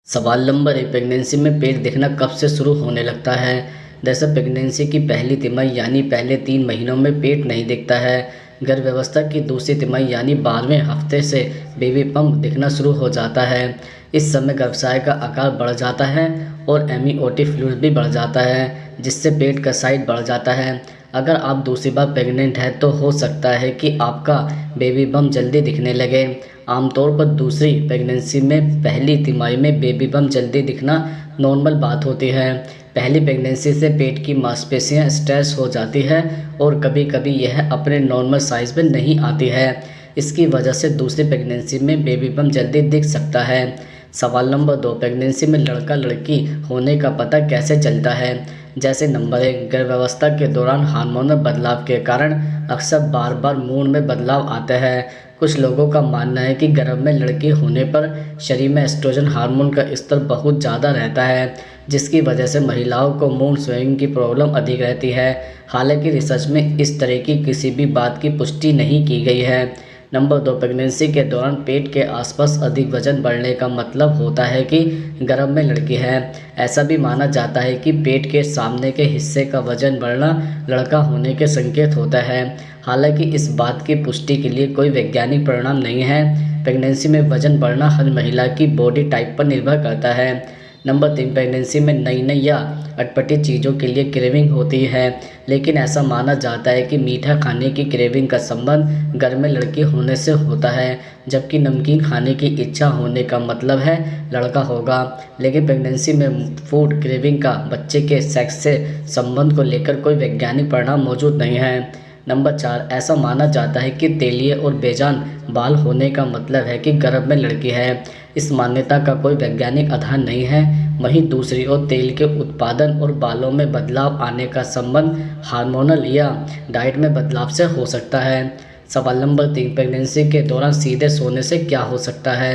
सवाल number 1, pregnancy में पेट दिखना कब से शुरू होने लगता है। दरअसल प्रेगनेंसी की पहली तिमाही यानी पहले 3 महीनों में पेट नहीं दिखता है। गर्भावस्था की दूसरी तिमाही यानी 12वें हफ्ते से बेबी बम्प दिखना शुरू हो जाता है। इस समय गर्भाशय का आकार बढ़ जाता है और एमियोटिक फ्लूइड भी बढ़ जाता है, जिससे पेट का साइज बढ़ जाता है। अगर आप दूसरी बार प्रेग्नेंट हैं तो हो सकता है कि आपका बेबी बम्प जल्दी दिखने लगे। आमतौर पर दूसरी प्रेगनेंसी में पहली तिमाही में बेबी बम्प जल्दी दिखना नॉर्मल बात होती है। पहली प्रेगनेंसी से पेट की मांसपेशियां स्ट्रेस हो जाती है और कभी कभी यह अपने नॉर्मल साइज में नहीं आती है। इसकी वजह से दूसरी प्रेगनेंसी में बेबी बम्प जल्दी दिख सकता है। सवाल नंबर 2, प्रेगनेंसी में लड़का लड़की होने का पता कैसे चलता है। जैसे नंबर 1, गर्भावस्था के दौरान हार्मोनल बदलाव के कारण अक्सर बार बार मूड में बदलाव आते हैं। कुछ लोगों का मानना है कि गर्भ में लड़की होने पर शरीर में एस्ट्रोजन हार्मोन का स्तर बहुत ज़्यादा रहता है, जिसकी वजह से महिलाओं को मूड स्विंग की प्रॉब्लम अधिक रहती है। हालांकि रिसर्च में इस तरह की किसी भी बात की पुष्टि नहीं की गई है। नंबर 2, प्रेगनेंसी के दौरान पेट के आसपास अधिक वजन बढ़ने का मतलब होता है कि गर्भ में लड़की है। ऐसा भी माना जाता है कि पेट के सामने के हिस्से का वजन बढ़ना लड़का होने के संकेत होता है। हालांकि इस बात की पुष्टि के लिए कोई वैज्ञानिक परिणाम नहीं है। प्रेगनेंसी में वजन बढ़ना हर महिला की बॉडी टाइप पर निर्भर करता है। नंबर 3, प्रेगनेंसी में नई नई या अटपटी चीज़ों के लिए क्रेविंग होती है, लेकिन ऐसा माना जाता है कि मीठा खाने की क्रेविंग का संबंध गर्भ में लड़की होने से होता है, जबकि नमकीन खाने की इच्छा होने का मतलब है लड़का होगा। लेकिन प्रेगनेंसी में फूड क्रेविंग का बच्चे के सेक्स से संबंध को लेकर कोई वैज्ञानिक परिणाम मौजूद नहीं है। नंबर 4, ऐसा माना जाता है कि तेलीय और बेजान बाल होने का मतलब है कि गर्भ में लड़की है। इस मान्यता का कोई वैज्ञानिक आधार नहीं है। वहीं दूसरी ओर तेल के उत्पादन और बालों में बदलाव आने का संबंध हार्मोनल या डाइट में बदलाव से हो सकता है। सवाल नंबर 3, प्रेगनेंसी के दौरान सीधे सोने से क्या हो सकता है।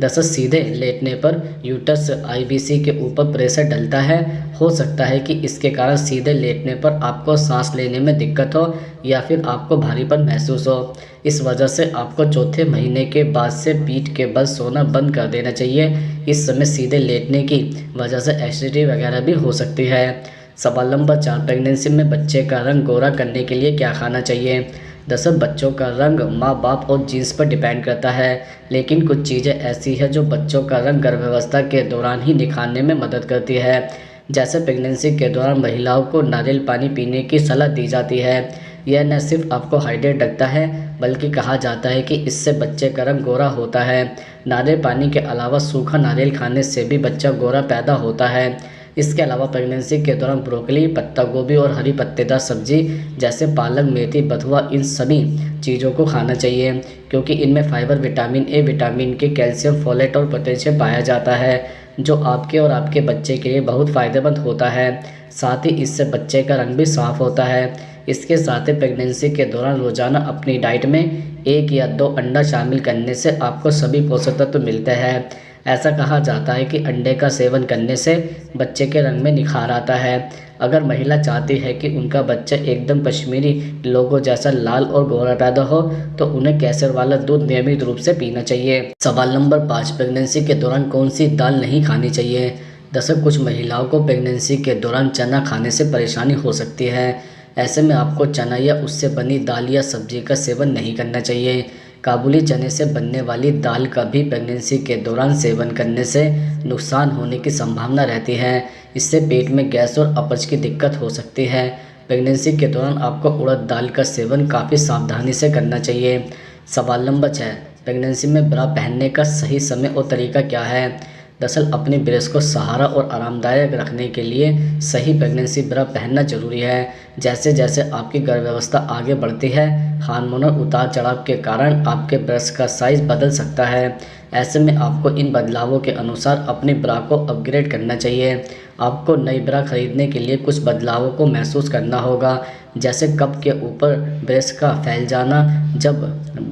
दरअसल सीधे लेटने पर यूट्रस आईवीसी के ऊपर प्रेशर डलता है। हो सकता है कि इसके कारण सीधे लेटने पर आपको सांस लेने में दिक्कत हो या फिर आपको भारीपन महसूस हो। इस वजह से आपको चौथे महीने के बाद से पीठ के बल सोना बंद कर देना चाहिए। इस समय सीधे लेटने की वजह से एसिडिटी वगैरह भी हो सकती है। सवाल नंबर 4, प्रेगनेंसी में बच्चे का रंग गोरा करने के लिए क्या खाना चाहिए। दरअसल बच्चों का रंग माँ बाप और जीन्स पर डिपेंड करता है, लेकिन कुछ चीज़ें ऐसी हैं जो बच्चों का रंग गर्भावस्था के दौरान ही निखारने में मदद करती है। जैसे प्रेगनेंसी के दौरान महिलाओं को नारियल पानी पीने की सलाह दी जाती है। यह न सिर्फ आपको हाइड्रेट रखता है, बल्कि कहा जाता है कि इससे बच्चे का रंग गोरा होता है। नारियल पानी के अलावा सूखा नारियल खाने से भी बच्चा गोरा पैदा होता है। इसके अलावा प्रेगनेंसी के दौरान ब्रोकली, पत्ता गोभी और हरी पत्तेदार सब्जी जैसे पालक, मेथी, बथुआ, इन सभी चीज़ों को खाना चाहिए, क्योंकि इनमें फाइबर, विटामिन ए, विटामिन के, कैल्शियम, फोलेट और पोटेशियम पाया जाता है, जो आपके और आपके बच्चे के लिए बहुत फ़ायदेमंद होता है। साथ ही इससे बच्चे का रंग भी साफ होता है। इसके साथ ही प्रेगनेंसी के दौरान रोज़ाना अपनी डाइट में 1 या 2 अंडा शामिल करने से आपको सभी पोषक तत्व मिलते हैं। ऐसा कहा जाता है कि अंडे का सेवन करने से बच्चे के रंग में निखार आता है। अगर महिला चाहती है कि उनका बच्चा एकदम कश्मीरी लोगो जैसा लाल और गोरा पैदा हो, तो उन्हें केसर वाला दूध नियमित रूप से पीना चाहिए। सवाल नंबर 5, प्रेगनेंसी के दौरान कौन सी दाल नहीं खानी चाहिए। दरअसल कुछ महिलाओं को प्रेगनेंसी के दौरान चना खाने से परेशानी हो सकती है। ऐसे में आपको चना या उससे बनी दाल या सब्जी का सेवन नहीं करना चाहिए। काबुली चने से बनने वाली दाल का भी प्रेगनेंसी के दौरान सेवन करने से नुकसान होने की संभावना रहती है। इससे पेट में गैस और अपच की दिक्कत हो सकती है। प्रेगनेंसी के दौरान आपको उड़द दाल का सेवन काफ़ी सावधानी से करना चाहिए। सवाल नंबर 6, प्रेगनेंसी में ब्रा पहनने का सही समय और तरीका क्या है। दरअसल अपनी ब्रेस्ट को सहारा और आरामदायक रखने के लिए सही प्रेगनेंसी ब्रा पहनना जरूरी है। जैसे जैसे आपकी गर्भावस्था आगे बढ़ती है, हार्मोनल उतार चढ़ाव के कारण आपके ब्रेस्ट का साइज बदल सकता है। ऐसे में आपको इन बदलावों के अनुसार अपनी ब्रा को अपग्रेड करना चाहिए। आपको नई ब्रा खरीदने के लिए कुछ बदलावों को महसूस करना होगा, जैसे कप के ऊपर ब्रेस्ट का फैल जाना। जब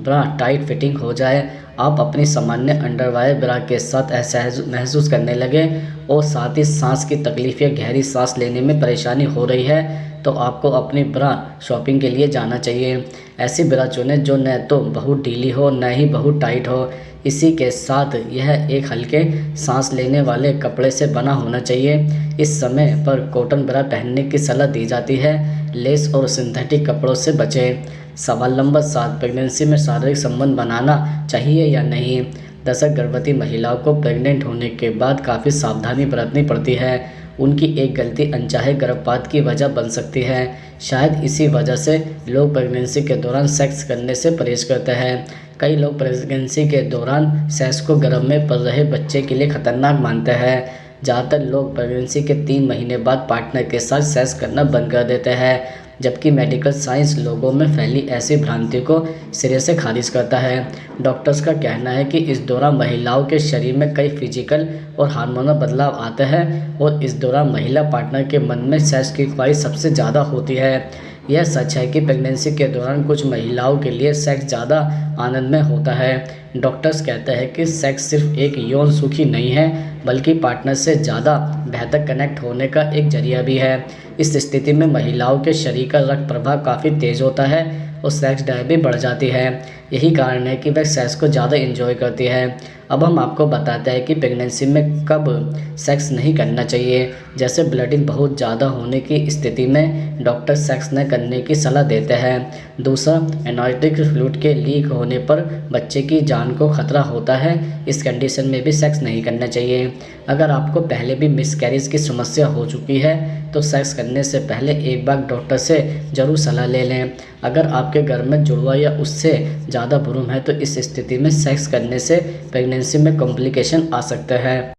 ब्रा टाइट फिटिंग हो जाए, आप अपनी सामान्य अंडरवायर ब्रा के साथ असहज महसूस करने लगे और साथ ही सांस की तकलीफ या गहरी सांस लेने में परेशानी हो रही है तो आपको अपनी ब्रा शॉपिंग के लिए जाना चाहिए। ऐसी ब्रा चुनें जो न तो बहुत ढीली हो न ही बहुत टाइट हो। इसी के साथ यह एक हल्के सांस लेने वाले कपड़े से बना होना चाहिए। इस समय पर कॉटन ब्रा पहनने की सलाह दी जाती है। लेस और सिंथेटिक कपड़ों से बचें। सवाल नंबर 7, प्रेगनेंसी में शारीरिक संबंध बनाना चाहिए या नहीं। दरअसल गर्भवती महिलाओं को प्रेग्नेंट होने के बाद काफ़ी सावधानी बरतनी पड़ती है। उनकी एक गलती अनचाहे गर्भपात की वजह बन सकती है। शायद इसी वजह से लोग प्रेगनेंसी के दौरान सेक्स करने से परहेज करते हैं। कई लोग प्रेगनेंसी के दौरान सेक्स को गर्भ में पल रहे बच्चे के लिए खतरनाक मानते हैं। ज़्यादातर लोग प्रेगनेंसी के 3 महीने बाद पार्टनर के साथ सेक्स करना बंद कर देते हैं, जबकि मेडिकल साइंस लोगों में फैली ऐसी भ्रांति को सिरे से खारिज करता है। डॉक्टर्स का कहना है कि इस दौरान महिलाओं के शरीर में कई फिजिकल और हार्मोनल बदलाव आते हैं और इस दौरान महिला पार्टनर के मन में सेक्स की ख्वाहिश सबसे ज़्यादा होती है। यह सच है कि प्रेगनेंसी के दौरान कुछ महिलाओं के लिए सेक्स ज़्यादा आनंदमय होता है। डॉक्टर्स कहते हैं कि सेक्स सिर्फ एक यौन सुख ही नहीं है, बल्कि पार्टनर से ज़्यादा बेहतर कनेक्ट होने का एक जरिया भी है। इस स्थिति में महिलाओं के शरीर का रक्त प्रवाह काफ़ी तेज़ होता है और सेक्स ड्राइव भी बढ़ जाती है। यही कारण है कि वह सेक्स को ज़्यादा एंजॉय करती है। अब हम आपको बताते हैं कि प्रेगनेंसी में कब सेक्स नहीं करना चाहिए। जैसे ब्लीडिंग बहुत ज़्यादा होने की स्थिति में डॉक्टर सेक्स न करने की सलाह देते हैं। दूसरा, एनाइटिक फ्लूइड के लीक होने पर बच्चे की जान को खतरा होता है। इस कंडीशन में भी सेक्स नहीं करना चाहिए। अगर आपको पहले भी मिसकैरेज की समस्या हो चुकी है तो सेक्स करने से पहले एक बार डॉक्टर से ज़रूर सलाह ले लें। अगर आपके घर में जुड़वा या उससे ज़्यादा भ्रूण है तो इस स्थिति में सेक्स करने से प्रेगनेंसी में कॉम्प्लिकेशन आ सकते हैं।